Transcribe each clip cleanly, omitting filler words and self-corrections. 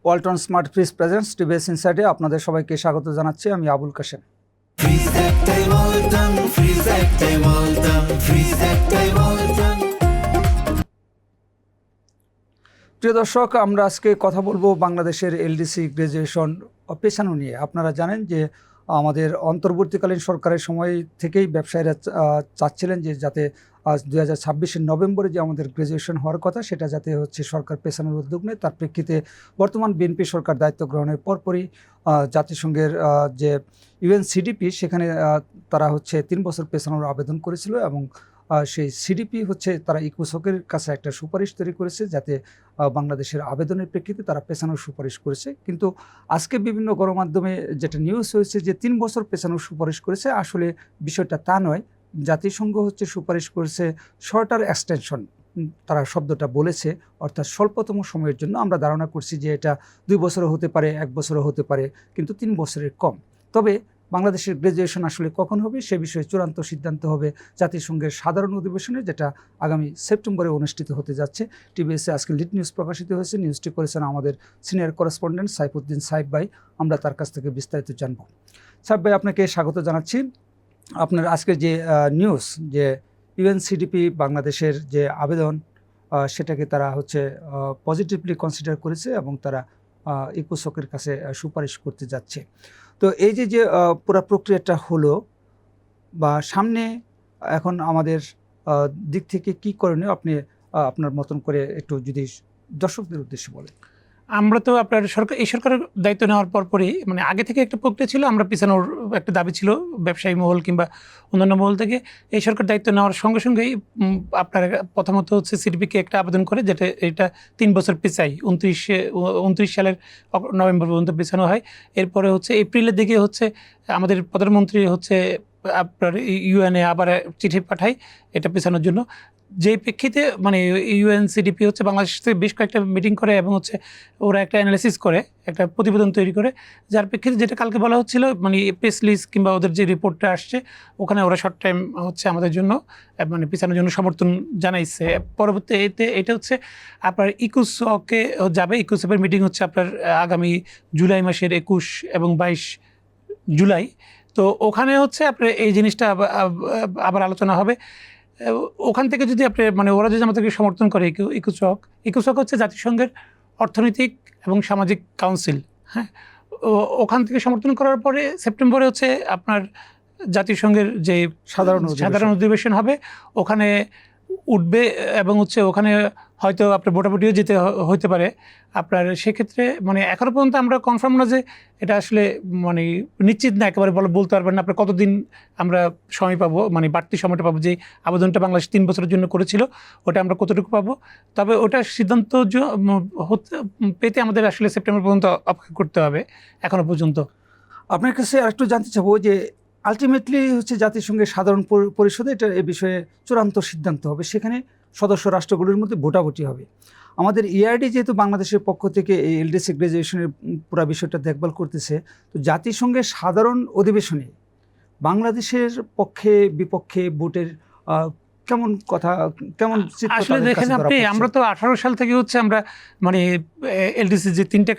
Walton smart fridge presents TVS ইনসাইডে আপনাদের সবাইকে স্বাগত জানাচ্ছি। আমি আবুল কাশেম। প্রিয় দর্শক, আমরা আজকে কথা বলবো বাংলাদেশের এলডিসি গ্র্যাজুয়েশন পেছানো নিয়ে। আপনারা জানেন যে আমাদের অন্তর্বর্তীকালীন সরকারের সময় থেকেই ব্যবসায়ীরা চাচ্ছিলেন যে যাতে 2026 নভেম্বরে যে আমাদের গ্র্যাজুয়েশন হওয়ার কথা সেটা যাতে সরকার পেছানোর উদ্যোগ নেয়। তার প্রেক্ষিতে বর্তমান বিএনপি সরকার দায়িত্ব গ্রহণের পরপরই জাতিসংঘের যে ইউএনসিডিপি সেখানে তারা 3 বছর পেছানোর আবেদন করেছিল এবং সেই সিডিপি তারা ইকুসকের কাছে একটা সুপারিশ তৈরি করেছে যাতে বাংলাদেশের আবেদনের প্রেক্ষিতে তারা পেছানোর সুপারিশ করেছে। কিন্তু আজকে বিভিন্ন গণমাধ্যমে যেটা নিউজ হয়েছে যে 3 বছর পেছানোর সুপারিশ করেছে, আসলে বিষয়টা তা নয়। জাতিসংঘ সুপারিশ করেছে শর্টার এক্সটেনশন, তারা শব্দটা বলেছে, অর্থাৎ স্বল্পতম সময়ের জন্য। আমরা ধারণা করছি যে এটা 2 বছরও হতে পারে, 1 বছরও হতে পারে, কিন্তু 3 বছরের কম। তবে বাংলাদেশের গ্র্যাজুয়েশন আসলে কখন হবে সে বিষয়ে চূড়ান্ত সিদ্ধান্ত হবে জাতিসংঘের সাধারণ অধিবেশনে, যেটা আগামী সেপ্টেম্বরে অনুষ্ঠিত হতে যাচ্ছে। টিভিএসে আজকে লিড নিউজ প্রকাশিত হয়েছে। নিউজটি করেছেন আমাদের সিনিয়র করেসপন্ডেন্ট সাইফুদ্দিন সাহেব ভাই। আমরা তার কাছ থেকে বিস্তারিত জানব। সাহেব ভাই, আপনাকে স্বাগত জানাচ্ছি। আপনার আজকের যে নিউজ যে ইউএনসিডিপি বাংলাদেশের যে আবেদন সেটাকে তারা পজিটিভলি কনসিডার করেছে এবং তারা ইকুসকের কাছে সুপারিশ করতে যাচ্ছে। তো এই যে পুরো প্রক্রিয়াটা হলো বা সামনে এখন আমাদের দিক থেকে কি করণীয়, আপনি আপনার মতন করে একটু যদি দর্শকদের উদ্দেশ্যে বলেন। আমরা তো আপনার এই সরকারের দায়িত্ব নেওয়ার পরপরই মানে আগে থেকে একটা প্রক্রিয়া ছিল, আমরা পিছানোর একটা দাবি ছিল ব্যবসায়ী মহল কিংবা অন্যান্য মহল থেকে। এই সরকার দায়িত্ব নেওয়ার সঙ্গে সঙ্গেই আপনার প্রথমত সিডিপিকে একটা আবেদন করে, যেটা এটা 3 বছর পিছাই 29 সালের নভেম্বর পর্যন্ত পিছানো হয়। এরপরে এপ্রিলের দিকে আমাদের প্রধানমন্ত্রী আপনার ইউএনএ আবার চিঠি পাঠায় এটা পেছানোর জন্য। যেই প্রেক্ষিতে মানে ইউএনসিডিপি বাংলাদেশ থেকে বেশ কয়েকটা মিটিং করে এবং ওরা একটা অ্যানালাইসিস করে, একটা প্রতিবেদন তৈরি করে, যার প্রেক্ষিতে যেটা কালকে বলা হচ্ছিল মানে প্রেস লিস্ট কিংবা ওদের যে রিপোর্টটা আসছে ওখানে ওরা শর্ট টাইম আমাদের জন্য মানে পিছানোর জন্য সমর্থন জানাইছে। পরবর্তীতে এটা আপনার ইকুসকে যাবে। ইকুসের মিটিং আপনার আগামী জুলাই মাসের 21 এবং 22 জুলাই। তো ওখানে আপনার এই জিনিসটা আবার আলোচনা হবে। ওখান থেকে যদি আপনি মানে ওরা যদি আমাদেরকে সমর্থন করে, ইকুসক জাতিসংঘের অর্থনৈতিক এবং সামাজিক কাউন্সিল, হ্যাঁ, ওখান থেকে সমর্থন করার পরে সেপ্টেম্বরে আপনার জাতিসংঘের যে সাধারণ অধিবেশন হবে ওখানে উঠবে এবং ওখানে হয়তো আপনার ভোটাভুটিও যেতে হইতে পারে আপনার। সেক্ষেত্রে মানে এখনো পর্যন্ত আমরা কনফার্ম না যে এটা আসলে মানে নিশ্চিত না, একেবারে বলতে পারবেন না আপনার কতদিন আমরা সময় পাবো, মানে বাড়তি সময়টা পাবো। যে আবেদনটা বাংলাদেশ 3 বছরের জন্য করেছিল ওটা আমরা কতটুকু পাবো। তবে ওটা সিদ্ধান্ত পেতে আমাদের আসলে সেপ্টেম্বর পর্যন্ত অপেক্ষা করতে হবে এখনো পর্যন্ত। আপনার কাছে আরেকটু জানতে চাবো যে আলটিমেটলি জাতিসংঘের সাধারণ পরিষদে এটা এ বিষয়ে চূড়ান্ত সিদ্ধান্ত হবে, সেখানে সদস্য রাষ্ট্রগুলোর মধ্যে ভোটাভুটি হবে। আমাদের ইআরডি যেহেতু বাংলাদেশের পক্ষ থেকে এই এলডিসি গ্র্যাজুয়েশনের পুরো বিষয়টা দেখভাল করতেছে, তো জাতিসংঘের সাধারণ অধিবেশনে বাংলাদেশের পক্ষে বিপক্ষে ভোটের কেমন কথা, কেমন আসলে দেখেন আপনি, আমরা তো 18 সাল থেকে আমরা মানে এলডিসি যে 3টা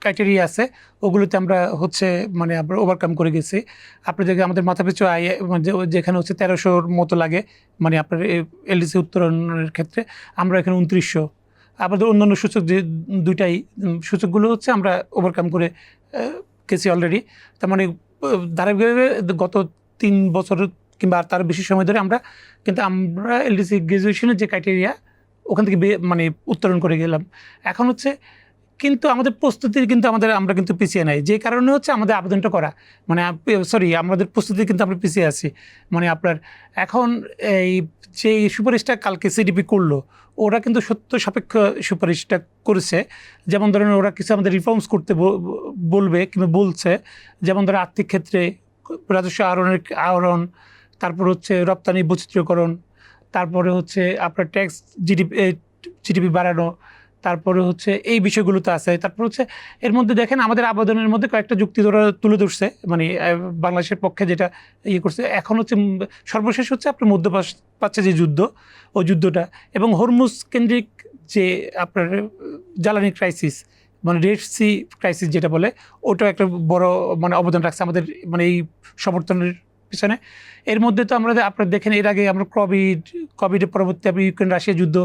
ক্রাইটেরিয়া আছে ওগুলোতে আমরা মানে আমরা ওভারকাম করে গেছি। আপনি দেখে আমাদের মাথা পিছু আয় যেখানে 1300-র মতো লাগে মানে আপনার এলডিসি উত্তরণের ক্ষেত্রে, আমরা এখানে 2900। আমাদের অন্যান্য সূচক যে দুইটাই সূচকগুলো আমরা ওভারকাম করে গেছি অলরেডি। তার মানে ধারাবাহিকভাবে গত 3 বছর কিংবা তার বেশি সময় ধরে আমরা এলডিসি গ্র্যাজুয়েশনের যে ক্রাইটেরিয়া ওখান থেকে মানে উত্তরণ করে গেলাম। এখন কিন্তু আমাদের প্রস্তুতির আমরা কিন্তু পিছিয়ে নাই, যে কারণে আমাদের আবেদনটা করা মানে আমাদের প্রস্তুতি কিন্তু আমরা পিছিয়ে আছি। মানে আপনার এখন এই যে সুপারিশটা কালকে সিডিপি করলো ওরা কিন্তু সত্য সাপেক্ষ সুপারিশটা করেছে। যেমন ধরেন ওরা কিছু আমাদের রিফর্মস করতে বলবে কিংবা বলছে, যেমন ধরেন আর্থিক ক্ষেত্রে রাজস্ব আহরণ, তারপর রপ্তানি বৈচিত্র্যকরণ, তারপরে আপনার ট্যাক্স জিডিপি বাড়ানো, তারপরে এই বিষয়গুলো তো আছে। তারপর এর মধ্যে দেখেন আমাদের আবেদনের মধ্যে কয়েকটা যুক্তি তুলে ধরছে মানে বাংলাদেশের পক্ষে যেটা করছে। এখন সর্বশেষ আপনার মধ্যপ্রাচ্যে যে যুদ্ধ, ওই যুদ্ধটা এবং হরমুজ কেন্দ্রিক যে আপনার জ্বালানি ক্রাইসিস, মানে রেড সি ক্রাইসিস যেটা বলে, ওটাও একটা বড় মানে অবদান রাখছে আমাদের মানে এই সমর্থনের পিছনে। এর মধ্যে তো আমরা আপনারা দেখেন এর আগে আমরা কোভিডের পরবর্তী আপনি ইউক্রেন রাশিয়া যুদ্ধ,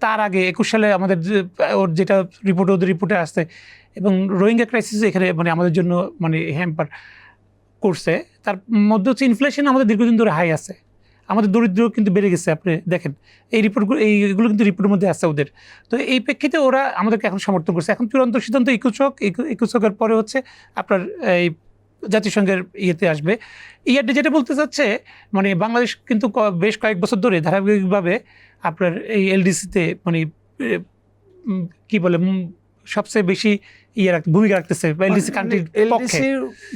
তার আগে 21 সালে আমাদের ওর যেটা ওদের রিপোর্টে আসছে, এবং রোহিঙ্গা ক্রাইসিস এখানে মানে আমাদের জন্য মানে হ্যাম্পার করছে। তার মধ্যে হচ্ছে ইনফ্লেশন আমাদের দীর্ঘদিন ধরে হাই আছে, আমাদের দরিদ্র কিন্তু বেড়ে গেছে। আপনি দেখেন এই রিপোর্টগুলো, এইগুলো কিন্তু রিপোর্টের মধ্যে আছে ওদের। তো এই প্রেক্ষিতে ওরা আমাদেরকে এখন সমর্থন করছে। এখন চূড়ান্ত সিদ্ধান্ত ইকুচকের পরে হচ্ছে আপনার এই জাতিসংঘের ইয়েতে আসবে। ইয়ারডি যেটা বলতে চাচ্ছে, মানে বাংলাদেশ কিন্তু বেশ কয়েক বছর ধরে ধারাবাহিকভাবে আপনার এই এলডিসিতে মানে কি বলে সবচেয়ে বেশি ভূমিকা রাখতেছে এলডিসি কান্ট্রির পক্ষে। এলডিসি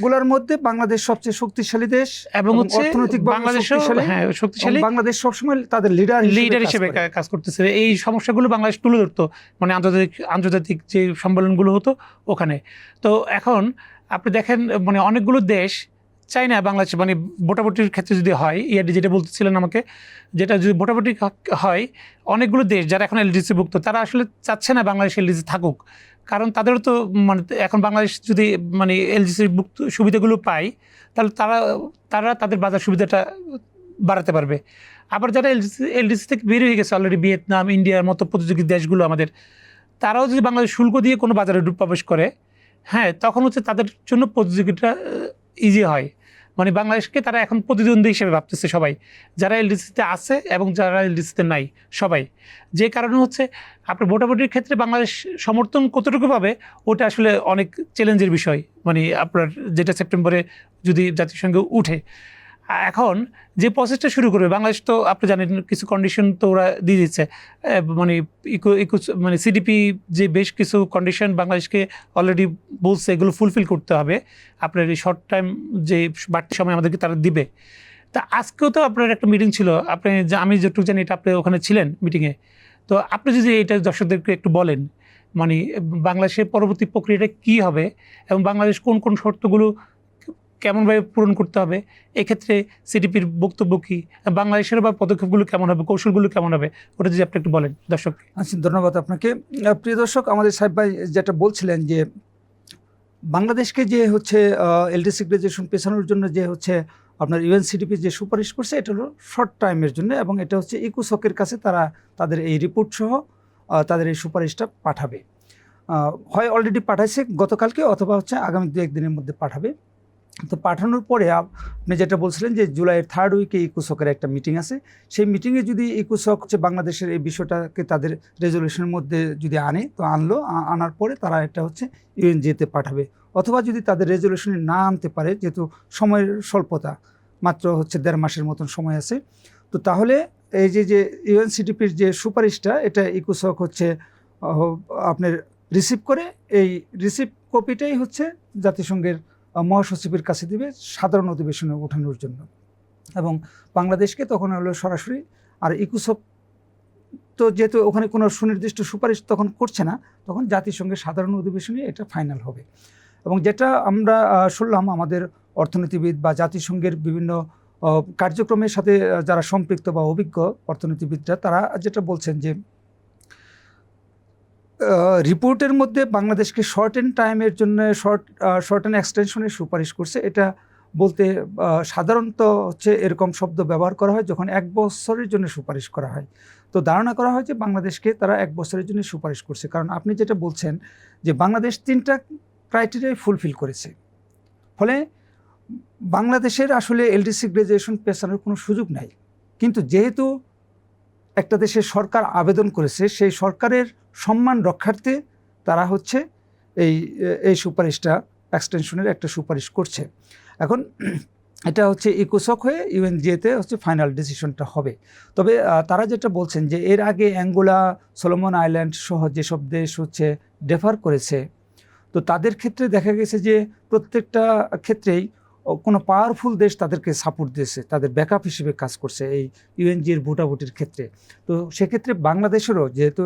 গুলোর মধ্যে বাংলাদেশ সবচেয়ে শক্তিশালী দেশ এবং হচ্ছে অর্থনৈতিক বাংলাদেশও হ্যাঁ শক্তিশালী, বাংলাদেশ সবসময় তাদের লিডার হিসেবে কাজ করতেছে। এই সমস্যাগুলো বাংলাদেশ তুলে ধরতো মানে আন্তর্জাতিক যে সম্মেলনগুলো হতো ওখানে। তো এখন আপনি দেখেন মানে অনেকগুলো দেশ চাই না বাংলাদেশ মানে ভোটাভুটির ক্ষেত্রে যদি হয়, ইয়ারডি যেটা বলতেছিলেন আমাকে, যেটা যদি ভোটাভুটি হয়, অনেকগুলো দেশ যারা এখন এলডিসি ভুক্ত তারা আসলে চাচ্ছে না বাংলাদেশ এলডিসি থাকুক। কারণ তাদেরও তো মানে এখন বাংলাদেশ যদি মানে এলডিসি ভুক্ত সুবিধাগুলো পায়, তাহলে তারা তাদের বাজার সুবিধাটা বাড়াতে পারবে। আবার যারা এলডিসি থেকে বের হয়ে গেছে অলরেডি, ভিয়েতনাম, ইন্ডিয়ার মতো প্রতিযোগী দেশগুলো আমাদের, তারাও যদি বাংলাদেশ শুল্ক দিয়ে কোনো বাজারে প্রবেশ করে, হ্যাঁ তখন হচ্ছে তাদের জন্য প্রতিযোগিতা ইজি হয়। মানে বাংলাদেশকে তারা এখন প্রতিদ্বন্দ্বী হিসেবে ভাবতেছে সবাই, যারা এলডিসিতে আছে এবং যারা এলডিসিতে নাই সবাই। যে কারণে হচ্ছে আপনার ভোটাভুটির ক্ষেত্রে বাংলাদেশ সমর্থন কতটুকু পাবে ওটা আসলে অনেক চ্যালেঞ্জের বিষয়। মানে আপনার যেটা সেপ্টেম্বরে যদি জাতিসংঘে উঠে, এখন যে প্রসেসটা শুরু করবে বাংলাদেশ, তো আপনি জানেন কিছু কন্ডিশন তো ওরা দিয়ে দিচ্ছে। মানে মানে সিডিপি যে বেশ কিছু কন্ডিশন বাংলাদেশকে অলরেডি বলছে এগুলো ফুলফিল করতে হবে, আপনার এই শর্ট টাইম যে বাড়তি সময় আমাদেরকে তারা দিবে। তা আজকেও তো আপনার একটা মিটিং ছিল, আপনি আমি যেটুকু জানি এটা আপনি ওখানে ছিলেন মিটিংয়ে। তো আপনি যদি এটা দর্শকদেরকে একটু বলেন মানে বাংলাদেশের পরবর্তী প্রক্রিয়াটা কী হবে এবং বাংলাদেশ কোন কোন শর্তগুলো কেমনভাবে পূরণ করতে হবে, এক্ষেত্রে সিডিপির বক্তব্য কী, বাংলাদেশের বা পদক্ষেপগুলো কেমন হবে, কৌশলগুলো কেমন হবে, ওটা যদি আপনি একটু বলেন দর্শক। আচ্ছা, ধন্যবাদ আপনাকে। প্রিয় দর্শক, আমাদের সাহেব ভাই যেটা বলছিলেন যে বাংলাদেশকে যে হচ্ছে এলডিসি গ্রাজুয়েশন পেছানোর জন্য যে হচ্ছে আপনার ইউএনসিডিপি যে সুপারিশ করছে, এটা হলো শর্ট টাইমের জন্য, এবং এটা হচ্ছে ইকুসকের কাছে তারা তাদের এই রিপোর্ট সহ তাদের এই সুপারিশটা পাঠাবে। হয় অলরেডি পাঠাইছে গতকালকে, অথবা হচ্ছে আগামী 2-1 দিনের মধ্যে পাঠাবে। তো পাঠানোর পরে আপনি যেটা বলছিলেন যে জুলাইয়ের 3rd উইকে ইকুসকের একটা মিটিং আছে, সেই মিটিংয়ে যদি ইকুসক হচ্ছে বাংলাদেশের এই বিষয়টাকে তাদের রেজলিউশনের মধ্যে যদি আনে, তো আনার পরে তারা এটা হচ্ছে ইউএনজিতে পাঠাবে। অথবা যদি তাদের রেজলিউশনে না আনতে পারে, যেহেতু সময়ের স্বল্পতা, মাত্র হচ্ছে 1.5 মাসের মতন সময় আছে, তো তাহলে এই যে ইউএনসিডিপির যে সুপারিশটা, এটা ইকুসক হচ্ছে আপনার রিসিভ করে, এই রিসিভ কপিটাই হচ্ছে জাতিসংঘের মহাসচিবের কাছে দিবে সাধারণ অধিবেশনে ওঠানোর জন্য, এবং বাংলাদেশকে তখন হলো সরাসরি। আর ইকুসক তো যেহেতু ওখানে কোনো সুনির্দিষ্ট সুপারিশ তখন করছে না, তখন জাতিসংঘের সাধারণ অধিবেশনে এটা ফাইনাল হবে। এবং যেটা আমরা শুনলাম, আমাদের অর্থনীতিবিদ বা জাতিসংঘের বিভিন্ন কার্যক্রমের সাথে যারা সম্পৃক্ত বা অভিজ্ঞ অর্থনীতিবিদরা, তারা যেটা বলছেন যে রিপোর্টের মধ্যে বাংলাদেশকে শর্ট এন্ড টাইমের জন্য শর্ট এন্ড এক্সটেনশনের সুপারিশ করছে। এটা বলতে সাধারণত হচ্ছে এরকম শব্দ ব্যবহার করা হয় যখন 1 বছরের জন্য সুপারিশ করা হয়। তো ধারণা করা হয় যে বাংলাদেশকে তারা 1 বছরের জন্য সুপারিশ করছে, কারণ আপনি যেটা বলছেন যে বাংলাদেশ 3টা ক্রাইটেরিয়া ফুলফিল করেছে, ফলে বাংলাদেশের আসলে এলডিসি গ্রাজুয়েশন পেছানোর কোনো সুযোগ নাই। কিন্তু যেহেতু একটা দেশের সরকার আবেদন করেছে, সেই সরকারের সম্মান রক্ষার্থে তারা হচ্ছে এই সুপারিশটা এক্সটেনশনের একটা সুপারিশ করছে। এখন এটা হচ্ছে ইকুসক হয়ে ইউএনজিএতে হচ্ছে ফাইনাল ডিসিশনটা হবে। তবে তারা যেটা বলছেন যে এর আগে অ্যাঙ্গোলা, সলোমন আইল্যান্ড সহ যেসব দেশ হচ্ছে ডেফার করেছে, তো তাদের ক্ষেত্রে দেখা গেছে যে প্রত্যেকটা ক্ষেত্রেই কোনো পাওয়ারফুল দেশ তাদেরকে সাপোর্ট দিয়েছে, তাদের ব্যাকআপ হিসেবে কাজ করছে এই ইউএনজির ভোটাভুটির ক্ষেত্রে। তো সেক্ষেত্রে বাংলাদেশেরও যেহেতু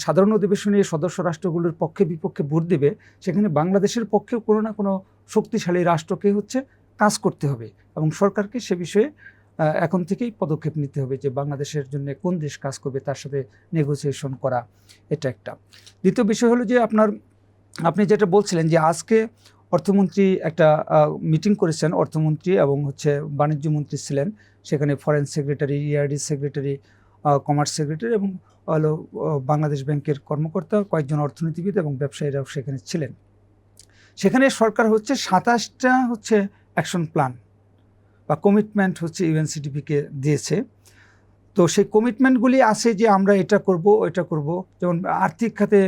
সাধারণ অধিবেশনে সদস্য রাষ্ট্রগুলোর পক্ষে বিপক্ষে ভোট দেবে, সেখানে বাংলাদেশের পক্ষেও কোনো না কোনো শক্তিশালী রাষ্ট্রকে হচ্ছে কাজ করতে হবে, এবং সরকারকে সে বিষয়ে এখন থেকেই পদক্ষেপ নিতে হবে যে বাংলাদেশের জন্য কোন দেশ কাজ করবে তার সাথে নেগোসিয়েশন করা। এটা একটা। দ্বিতীয় বিষয় হলো যে আপনার আপনি যেটা বলছিলেন যে আজকে অর্থমন্ত্রী একটা মিটিং করেছেন, অর্থমন্ত্রী এবং বাণিজ্য মন্ত্রী ছিলেন সেখানে, foreign secretary, ERD secretary, commerce secretary এবং হলো বাংলাদেশ ব্যাংকের কর্মকর্তা, কয়েকজন অর্থনীতিবিদ এবং ব্যবসায়ীরাও সেখানে ছিলেন। সেখানে সরকার 27টা অ্যাকশন প্ল্যান বা কমিটমেন্ট ইউএনসিডিপিকে দিয়েছে। তো সেই কমিটমেন্টগুলি আছে যে আমরা এটা করব ওইটা করব। যেমন আর্থিক খাতে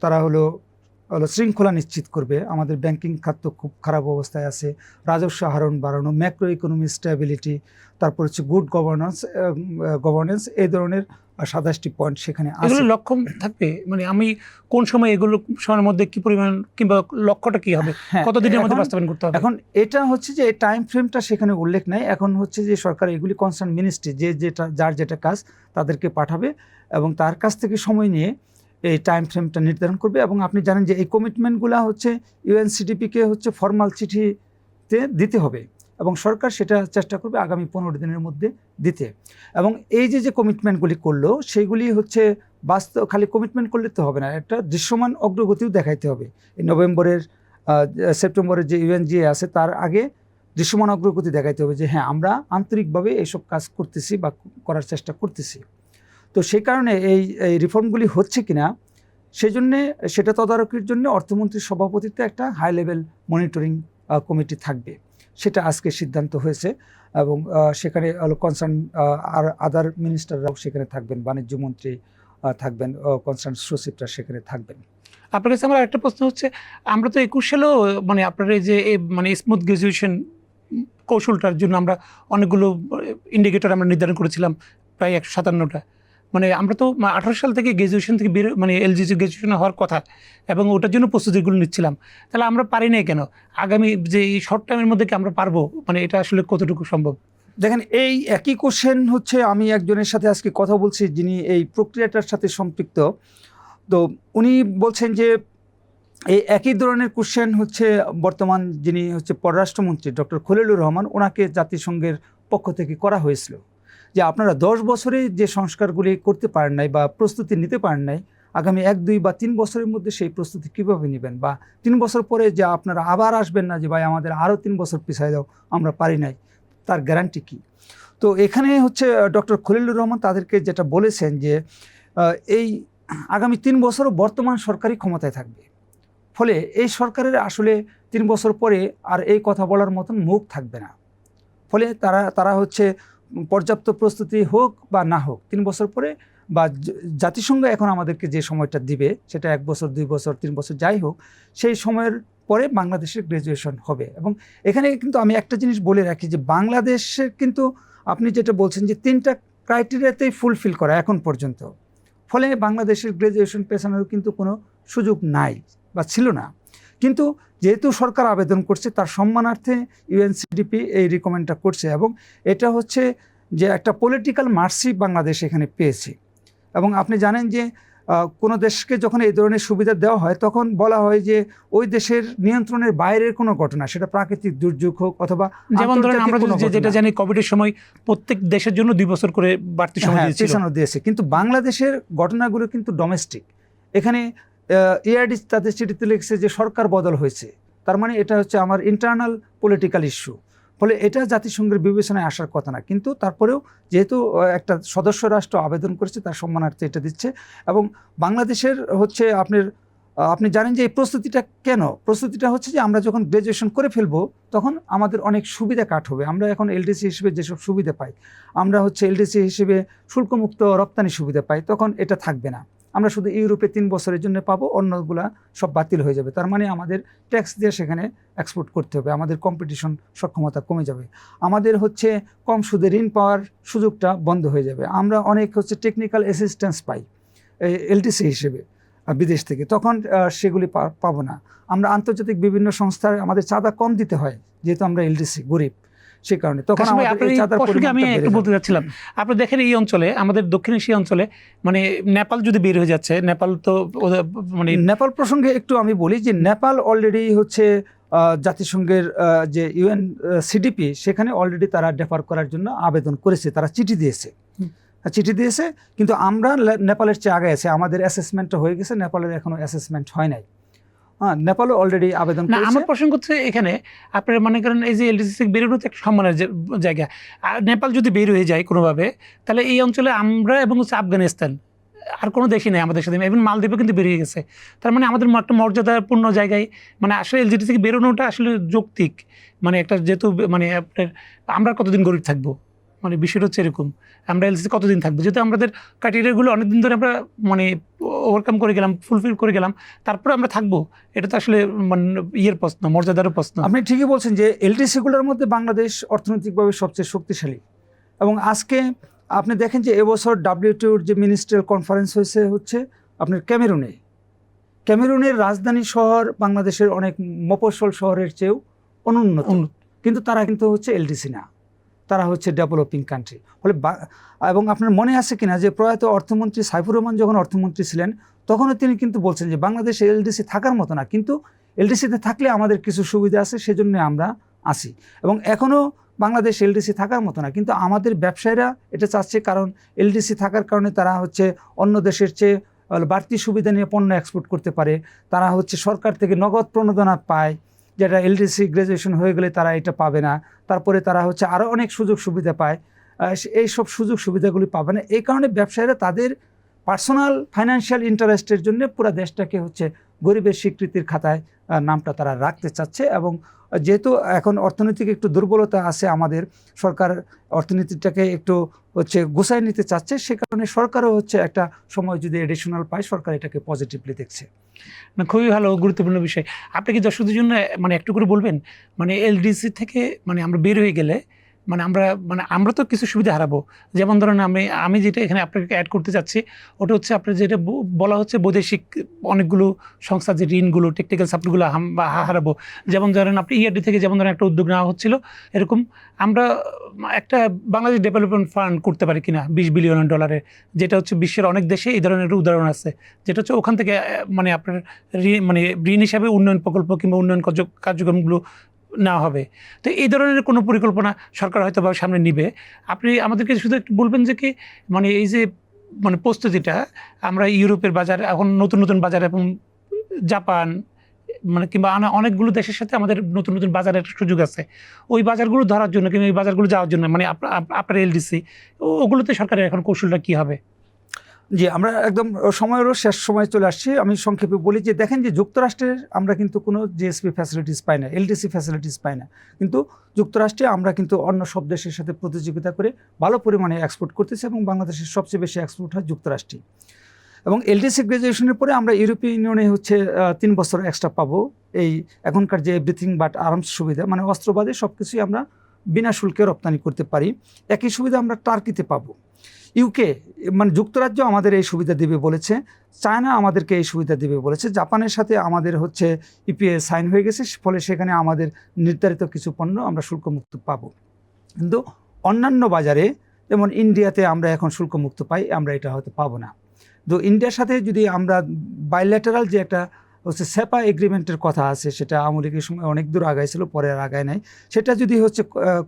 তারা হলো শৃঙ্খলা নিশ্চিত করবে, আমাদের ব্যাংকিং খাত তো খুব খারাপ অবস্থায় আছে, রাজস্ব আহরণ বাড়ানো, ম্যাক্রো ইকোনমি স্ট্যাবিলিটি, তারপর গুড গভর্নেন্স, এই ধরনের 27টি পয়েন্ট সেখানে আছে। এগুলো লক্ষ্য থাকবে, মানে আমি কোন সময় এগুলো সময়ের মধ্যে কি পরিমাণ কিংবা লক্ষ্যটা কি হবে, কতদিনের মধ্যে বাস্তবায়ন করতে হবে? এখন এটা যে এই টাইম ফ্রেমটা সেখানে উল্লেখ নাই। এখন যে সরকার এগুলি কনসার্ন মিনিস্ট্রি যার যেটা কাজ তাদেরকে পাঠাবে এবং তার কাছ থেকে সময় নিয়ে এই টাইম ফ্রেমটা নির্ধারণ করবে। এবং আপনি জানেন যে এই কমিটমেন্টগুলো ইউএনসিডিপিকে ফর্মাল চিঠিতে দিতে হবে এবং সরকার সেটা চেষ্টা করবে আগামী 15 দিনের মধ্যে দিতে। এবং এই যে কমিটমেন্টগুলি করলো সেইগুলি বাস্তব, খালি কমিটমেন্ট করলে তো হবে না, একটা দৃশ্যমান অগ্রগতিও দেখাইতে হবে। এই সেপ্টেম্বরের যে ইউএনজিএ আছে তার আগে দৃশ্যমান অগ্রগতি দেখাইতে হবে যে হ্যাঁ আমরা আন্তরিকভাবে এইসব কাজ করতেছি বা করার চেষ্টা করতেছি। তো সেই কারণে এই রিফর্মগুলি হচ্ছে কিনা সেজন্যে সেটা তদারকির জন্য অর্থমন্ত্রীর সভাপতিত্বে একটা হাই লেভেল মনিটরিং কমিটি থাকবে, সেটা আজকে সিদ্ধান্ত হয়েছে। এবং সেখানে কনসার্ন আর আদার মিনিস্টাররাও সেখানে থাকবেন, বাণিজ্য মন্ত্রী থাকবেন, কনসার্ন সচিবরা সেখানে থাকবেন। আপনার কাছে আমার একটা প্রশ্ন আমরা তো 21 সালেও মানে আপনার এই যে মানে স্মুথ গ্রাজুয়েশন কৌশলটার জন্য আমরা অনেকগুলো ইন্ডিকেটর আমরা নির্ধারণ করেছিলাম, প্রায় 157টা। মানে আমরা তো 18 সাল থেকে গ্রাজুয়েশন থেকে মানে এলজিসি গ্রাজুয়েশন হওয়ার কথা এবং ওটার জন্য প্রস্তুতিগুলো নিচ্ছিলাম। তাহলে আমরা পারি নাই কেন? আগামী যে এই শর্ট টাইমের মধ্যে কি আমরা পারবো? মানে এটা আসলে কতটুকু সম্ভব? দেখেন, এই একই কোশ্চেন আমি একজনের সাথে আজকে কথা বলছি যিনি এই প্রক্রিয়াটার সাথে সম্পৃক্ত। তো উনি বলছেন যে এই একই ধরনের কোশ্চেন বর্তমান যিনি পররাষ্ট্রমন্ত্রী ডক্টর খলিলুর রহমান, ওনাকে জাতিসংঘের পক্ষ থেকে করা হয়েছিল যে আপনারা 10 বছরে যে সংস্কারগুলি করতে পারেন নাই বা প্রস্তুতি নিতে পারেন নাই, আগামী 1, 2 বা 3 বছরের মধ্যে সেই প্রস্তুতি কীভাবে নেবেন, বা 3 বছর পরে যে আপনারা আবার আসবেন না যে ভাই আমাদের আরও 3 বছর পিছায় দাও, আমরা পারি নাই, তার গ্যারান্টি কী? তো এখানে ডক্টর খলিলুর রহমান তাদেরকে যেটা বলেছেন যে এই আগামী 3 বছরও বর্তমান সরকারই ক্ষমতায় থাকবে, ফলে এই সরকারের আসলে 3 বছর পরে আর এই কথা বলার মতন মুখ থাকবে না। ফলে তারা পর্যাপ্ত প্রস্তুতি হোক বা না হোক 3 বছর পরে, বা জাতিসংঘ এখন আমাদেরকে যে সময়টা দিবে সেটা 1 বছর, 2 বছর, 3 বছর যাই হোক, সেই সময়ের পরে বাংলাদেশের গ্র্যাজুয়েশন হবে। এবং এখানে কিন্তু আমি একটা জিনিস বলে রাখি যে বাংলাদেশের কিন্তু আপনি যেটা বলছেন যে 3টা ক্রাইটেরিয়াতেই ফুলফিল করা এখন পর্যন্ত, ফলে বাংলাদেশের গ্র্যাজুয়েশন পেছানোর কিন্তু কোনো সুযোগ নাই বা ছিল না। কিন্তু যেহেতু সরকার আবেদন করছে তার সম্মানার্থে ইউএনসিডিপি এই রিকমেন্ডটা করছে, এবং এটা যে একটা পলিটিক্যাল মার্সি বাংলাদেশ এখানে পেয়েছে। এবং আপনি জানেন যে কোনো দেশকে যখন এই ধরনের সুবিধা দেওয়া হয় তখন বলা হয় যে ওই দেশের নিয়ন্ত্রণের বাইরের কোনো ঘটনা, সেটা প্রাকৃতিক দুর্যোগ হোক অথবা যেমন ধরেন আমরা যেটা জানি কোভিডের সময় প্রত্যেক দেশের জন্য 2 বছর করে বাড়তি সময় দিয়েছে, কিন্তু বাংলাদেশের ঘটনাগুলো কিন্তু ডোমেস্টিক। এখানে ইআরডি তাদের চিঠিতে লিখছে যে সরকার বদল হয়েছে, তার মানে এটা আমার ইন্টারনাল পলিটিক্যাল ইস্যু, ফলে এটা জাতিসংঘের বিবেচনায় আসার কথা না। কিন্তু তারপরেও যেহেতু একটা সদস্য রাষ্ট্র আবেদন করেছে তার সম্মানার্থে এটা দিচ্ছে। এবং বাংলাদেশের আপনি জানেন যে এই প্রস্তুতিটা কেন? প্রস্তুতিটা যে আমরা যখন গ্র্যাজুয়েশন করে ফেলবো তখন আমাদের অনেক সুবিধা কাট হবে। আমরা এখন এলডিসি হিসেবে যেসব সুবিধা পাই, আমরা এলডিসি হিসেবে শুল্কমুক্ত রপ্তানি সুবিধা পাই, তখন এটা থাকবে না। আমরা শুধু ইউরোপে 3 বছরের জন্য পাবো, অন্যগুলা সব বাতিল হয়ে যাবে। তার মানে আমাদের ট্যাক্স দিয়ে সেখানে এক্সপোর্ট করতে হবে, আমাদের কম্পিটিশন সক্ষমতা কমে যাবে, আমাদের কম সুদে ঋণ পাওয়ার সুযোগটা বন্ধ হয়ে যাবে। আমরা অনেক টেকনিক্যাল অ্যাসিস্ট্যান্স পাই এলটিসি হিসেবে বিদেশ থেকে, তখন সেগুলি পাবো না। আমরা আন্তর্জাতিক বিভিন্ন সংস্থার আমাদের চাঁদা কম দিতে হয় যেহেতু আমরা এলটিসি গরিব, সেই কারণে তখন আমি একটু বলতে চাচ্ছিলাম, আপনি দেখেন এই অঞ্চলে, আমাদের দক্ষিণ এশিয়া অঞ্চলে, মানে নেপাল যদি বের হয়ে যাচ্ছে, নেপাল তো মানে নেপাল প্রসঙ্গে একটু আমি বলি যে নেপাল অলরেডি জাতিসংঘের যে ইউএনসিডিপি সেখানে অলরেডি তারা ডেফার করার জন্য আবেদন করেছে, তারা চিঠি দিয়েছে, কিন্তু আমরা নেপালের চেয়ে আগে আছে, আমাদের অ্যাসেসমেন্টটা হয়ে গেছে, নেপালের এখনো অ্যাসেসমেন্ট হয় নাই। হ্যাঁ, নেপালও অলরেডি আবেদন না, করেছে। আমার প্রসঙ্গ হচ্ছে এখানে আপনার মনে করেন এই যে এলডিসি থেকে বেরোনো তো একটা সম্মানের জায়গা। আর নেপাল যদি বের হয়ে যায় কোনোভাবে, তাহলে এই অঞ্চলে আমরা এবং হচ্ছে আফগানিস্তান, আর কোনো দেশই নেই আমাদের সাথে, এবং মালদ্বীপও কিন্তু বেরিয়ে গেছে। তার মানে আমাদের একটা মর্যাদাপূর্ণ জায়গায়, মানে আসলে এলজিডি থেকে বেরোনোটা আসলে যৌক্তিক। মানে একটা যেহেতু মানে আপনার আমরা কতদিন গরিব থাকবো, মানে বিষয়টা হচ্ছে এরকম, আমরা এলসি কতদিন থাকবো, যেহেতু আমাদের ক্রাইটেরিয়াগুলো অনেকদিন ধরে আমরা মানে ওভারকাম করে গেলাম, ফুলফিল করে গেলাম, তারপরে আমরা থাকবো। এটা তো আসলে মানে ইয়ের প্রশ্ন, মর্যাদারও প্রশ্ন। আপনি ঠিকই বলছেন যে এলডিসিগুলোর মধ্যে বাংলাদেশ অর্থনৈতিকভাবে সবচেয়ে শক্তিশালী। এবং আজকে আপনি দেখেন যে এবছর WTOর যে মিনিস্ট্রিয়াল কনফারেন্স হচ্ছে আপনার ক্যামেরুনের রাজধানী শহর বাংলাদেশের অনেক মফস্বল শহরের চেয়েও অনুন্নত, কিন্তু তারা কিন্তু হচ্ছে এলডিসি না, তারা হচ্ছে ডেভেলপিং কান্ট্রি। ফলে এবং আপনার মনে আছে কিনা যে প্রয়াত অর্থমন্ত্রী সাইফুর রহমান যখন অর্থমন্ত্রী ছিলেন, তখনও তিনি কিন্তু বলছেন যে বাংলাদেশে এলডিসি থাকার মতো না, কিন্তু এলডিসিতে থাকলে আমাদের কিছু সুবিধা আছে, সেজন্য আমরা আসি। এবং এখনও বাংলাদেশ এলডিসি থাকার মতো না, কিন্তু আমাদের ব্যবসায়ীরা এটা চাচ্ছে, কারণ এলডিসি থাকার কারণে তারা হচ্ছে অন্য দেশের চেয়ে বাড়তি সুবিধা নিয়ে পণ্য এক্সপোর্ট করতে পারে, তারা হচ্ছে সরকার থেকে নগদ প্রণোদনা পায়, যেটা এলডিসি গ্র্যাজুয়েশন হয়ে গেলে তারা এটা পাবে না। তারপরে তারা হচ্ছে আরও অনেক সুযোগ সুবিধা পায়, এই সব সুযোগ সুবিধাগুলি পাবে না। এই কারণে ব্যবসায়ীরা তাদের পার্সোনাল ফাইন্যান্সিয়াল ইন্টারেস্টের জন্য পুরো দেশটাকে হচ্ছে গরিবের স্বীকৃতির খাতায় নামটা তারা রাখতে চাচ্ছে। এবং যেহেতু এখন অর্থনৈতিক একটু দুর্বলতা আছে, আমাদের সরকার অর্থনীতিটাকে একটু হচ্ছে গুছায় নিতে চাচ্ছে, সে কারণে সরকারও হচ্ছে একটা সময় যদি এডিশনাল পায়, সরকার এটাকে পজিটিভলি দেখছে। না, খুবই ভালো, গুরুত্বপূর্ণ বিষয়। আপনি কি দর্শকদের জন্য মানে একটু করে বলবেন, মানে এলডিসি থেকে মানে আমরা বের হয়ে গেলে মানে আমরা তো কিছু সুবিধা হারাবো। যেমন ধরেন আমি যেটা এখানে আপনাকে অ্যাড করতে চাচ্ছি, ওটা হচ্ছে আপনার যেটা বলা হচ্ছে বৈদেশিক অনেকগুলো সংস্থার যে ঋণগুলো, টেকনিক্যাল সাপোর্টগুলো হারাবো। যেমন ধরেন আপনি ইআরডি থেকে যেমন ধরেন একটা উদ্যোগ নেওয়া হচ্ছিল, এরকম আমরা একটা বাংলাদেশ ডেভেলপমেন্ট ফান্ড করতে পারি কিনা $20 বিলিয়ন, যেটা হচ্ছে বিশ্বের অনেক দেশে এই ধরনের উদাহরণ আছে, যেটা হচ্ছে ওখান থেকে মানে আপনার মানে ঋণ হিসাবে উন্নয়ন প্রকল্প কিংবা উন্নয়ন কার্যক্রমগুলো নেওয়া হবে। তো এই ধরনের কোনো পরিকল্পনা সরকার হয়তো বা সামনে নিবে। আপনি আমাদেরকে শুধু একটু বলবেন যে কি মানে এই যে মানে প্রস্তুতিটা, আমরা ইউরোপের বাজার এখন নতুন নতুন বাজার এবং জাপান মানে কিংবা অনেকগুলো দেশের সাথে আমাদের নতুন নতুন বাজারের একটা সুযোগ আছে, ওই বাজারগুলো ধরার জন্য কিংবা এই বাজারগুলো যাওয়ার জন্য মানে আপনার এলডিসি ওগুলোতে সরকারের এখন কৌশলটা কী হবে? জি, আমরা একদম সময়েরও শেষ সময় চলে আসছি। আমি সংক্ষেপে বলি যে দেখেন যে যুক্তরাষ্ট্রের আমরা কিন্তু কোনো জিএসপি ফ্যাসিলিটিস পাই না, এলডিসি ফ্যাসিলিটিস পাই না, কিন্তু যুক্তরাষ্ট্রে আমরা কিন্তু অন্য সব দেশের সাথে প্রতিযোগিতা করে ভালো পরিমাণে এক্সপোর্ট করতেছি, এবং বাংলাদেশের সবচেয়ে বেশি এক্সপোর্ট হয় যুক্তরাষ্ট্রে। এবং এলডিসি গ্র্যাজুয়েশনের পরে আমরা ইউরোপীয় ইউনিয়নে হচ্ছে 3 বছর এক্সট্রা পাবো। এই এখনকার যে এভরিথিং বাট আর্মস সুবিধা, মানে অস্ত্রবাদী সব কিছুই আমরা বিনা শুল্কে রপ্তানি করতে পারি। একই সুবিধা আমরা টার্কিতে পাবো। ইউকে মানে যুক্তরাজ্য আমাদের এই সুবিধা দেবে বলেছে, চায়না আমাদেরকে এই সুবিধা দেবে বলেছে, জাপানের সাথে আমাদের হচ্ছে ইপিএ সাইন হয়ে গেছে, ফলে সেখানে আমাদের নির্ধারিত কিছু পণ্য আমরা শুল্কমুক্ত পাবো। কিন্তু অন্যান্য বাজারে যেমন ইন্ডিয়াতে আমরা এখন শুল্কমুক্ত পাই, আমরা এটা হয়তো পাবো না। তো ইন্ডিয়ার সাথে যদি আমরা বাইল্যাটারাল যে একটা হচ্ছে সেপা এগ্রিমেন্টের কথা আছে, সেটা আওয়ামী লীগের সময় অনেক দূর আগাইছিল, পরে আর আগায় নাই, সেটা যদি হচ্ছে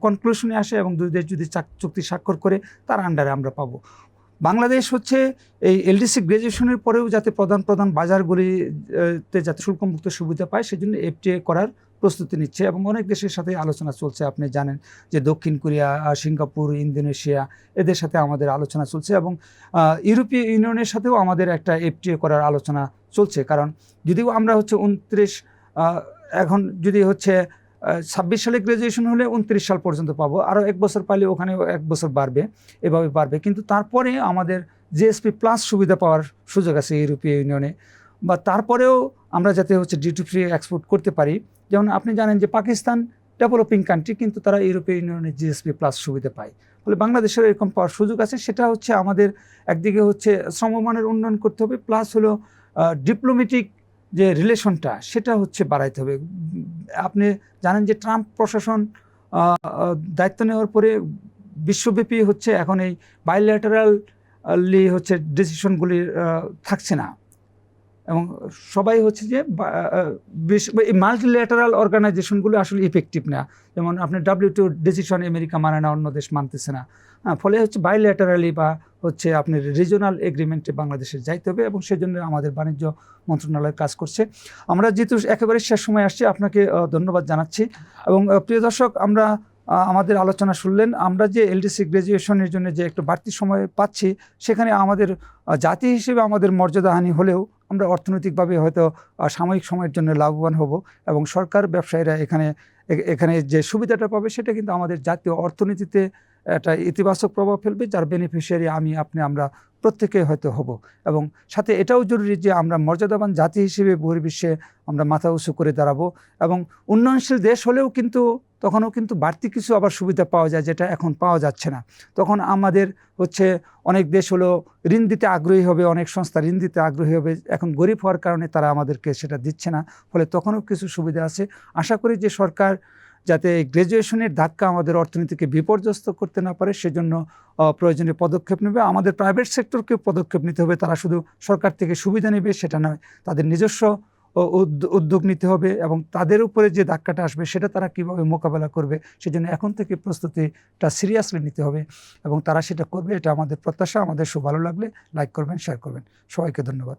কনক্লুশনে আসে এবং দুই দেশ যদি চুক্তি স্বাক্ষর করে, তার আন্ডারে আমরা পাবো। বাংলাদেশ হচ্ছে এই এলডিসি গ্র্যাজুয়েশনের পরেও যাতে প্রধান বাজারগুলিতে যাতে শুল্কমুক্ত সুবিধা পায়, সেজন্য এফটিএ করার প্রস্তুতি নিচ্ছে এবং অনেক দেশের সাথে আলোচনা চলছে। আপনি জানেন যে দক্ষিণ কোরিয়া, সিঙ্গাপুর, ইন্দোনেশিয়া, এদের সাথে আমাদের আলোচনা চলছে, এবং ইউরোপীয় ইউনিয়নের সাথেও আমাদের একটা এফটিএ করার আলোচনা চলছে। কারণ যদিও আমরা হচ্ছে 29 এখন যদি হচ্ছে 26 সালে গ্র্যাজুয়েশন হলে 29 সাল পর্যন্ত পাবো, আরও 1 বছর পাইলে ওখানে 1 বছর বাড়বে, এভাবে বাড়বে। কিন্তু তারপরে আমাদের জিএসপি প্লাস সুবিধা পাওয়ার সুযোগ আছে ইউরোপীয় ইউনিয়নে, বা তারপরেও আমরা যাতে হচ্ছে ডিউটি ফ্রি এক্সপোর্ট করতে পারি। যেমন আপনি জানেন যে পাকিস্তান ডেভেলপিং কান্ট্রি, কিন্তু তারা ইউরোপীয় ইউনিয়নের জিএসপি প্লাস সুবিধা পায়, ফলে বাংলাদেশের এরকম পাওয়ার সুযোগ আছে। সেটা হচ্ছে আমাদের একদিকে হচ্ছে শ্রমমানের উন্নয়ন করতে হবে, প্লাস হলো ডিপ্লোমেটিক যে রিলেশনটা সেটা হচ্ছে বাড়াইতে হবে। আপনি জানেন যে ট্রাম্প প্রশাসন দায়িত্ব নেওয়ার পরে বিশ্বব্যাপী হচ্ছে এখন এই বাইল্যাটারালি হচ্ছে ডিসিশনগুলি থাকছে না, এবং সবাই হচ্ছে যে এই মাল্টিল্যাটারাল অর্গানাইজেশনগুলো আসলে ইফেক্টিভ না। যেমন আপনি WTO ডিসিশন আমেরিকা মানে না, অন্য দেশ মানতেছে না, ফলে হচ্ছে বাইল্যাটারালি বা হচ্ছে আপনার রিজনাল এগ্রিমেন্টে বাংলাদেশে যাইতে হবে, এবং সেজন্য আমাদের বাণিজ্য মন্ত্রণালয় কাজ করছে। আমরা যেহেতু একেবারে শেষ সময় আসছি, আপনাকে ধন্যবাদ জানাচ্ছি। এবং প্রিয় দর্শক, আমরা আমাদের আলোচনা শুনলেন। আমরা যে এলডিসি গ্র্যাজুয়েশনের জন্য যে একটু বাড়তি সময় পাচ্ছি, সেখানে আমাদের জাতি হিসেবে আমাদের মর্যাদাহানি হলেও আমরা অর্থনৈতিকভাবে হয়তো সাময়িক সময়ের জন্য লাভবান হব, এবং সরকার ব্যবসায়ীরা এখানে যে সুবিধাটা পাবে সেটা কিন্তু আমাদের জাতীয় অর্থনীতিতে একটা ইতিবাচক প্রভাব ফেলবে, যার বেনিফিশিয়ারি আমি, আপনি, আমরা প্রত্যেকে হয়তো হব। এবং সাথে এটাও জরুরি যে আমরা মর্যাদাবান জাতি হিসেবে বহির্বিশ্বে আমরা মাথা উঁচু করে দাঁড়াবো। এবং উন্নয়নশীল দেশ হলেও কিন্তু তখনও কিন্তু বাড়তি কিছু আবার সুবিধা পাওয়া যায়, যেটা এখন পাওয়া যাচ্ছে না। তখন আমাদের হচ্ছে অনেক দেশ হলো ঋণ দিতে আগ্রহী হবে, অনেক সংস্থা ঋণ দিতে আগ্রহী হবে, এখন গরিব হওয়ার কারণে তারা আমাদেরকে সেটা দিচ্ছে না, ফলে তখনও কিছু সুবিধা আছে। আশা করি যে সরকার যাতে গ্র্যাজুয়েশনের ধাক্কা আমাদের অর্থনীতিকে বিপর্যস্ত করতে না পারে, সেজন্য প্রয়োজনীয় পদক্ষেপ নেবে। আমাদের প্রাইভেট সেক্টরকেও পদক্ষেপ নিতে হবে। তারা শুধু সরকার থেকে সুবিধা নেবে সেটা নয়, তাদের নিজস্ব উদ্যোগ নিতে হবে, এবং তাদের উপরে যে ধাক্কাটা আসবে সেটা তারা কীভাবে মোকাবেলা করবে, সেজন্য এখন থেকে প্রস্তুতিটা সিরিয়াসলি নিতে হবে, এবং তারা সেটা করবে, এটা আমাদের প্রত্যাশা। আমাদের ভালো লাগলে লাইক করবেন, শেয়ার করবেন। সবাইকে ধন্যবাদ।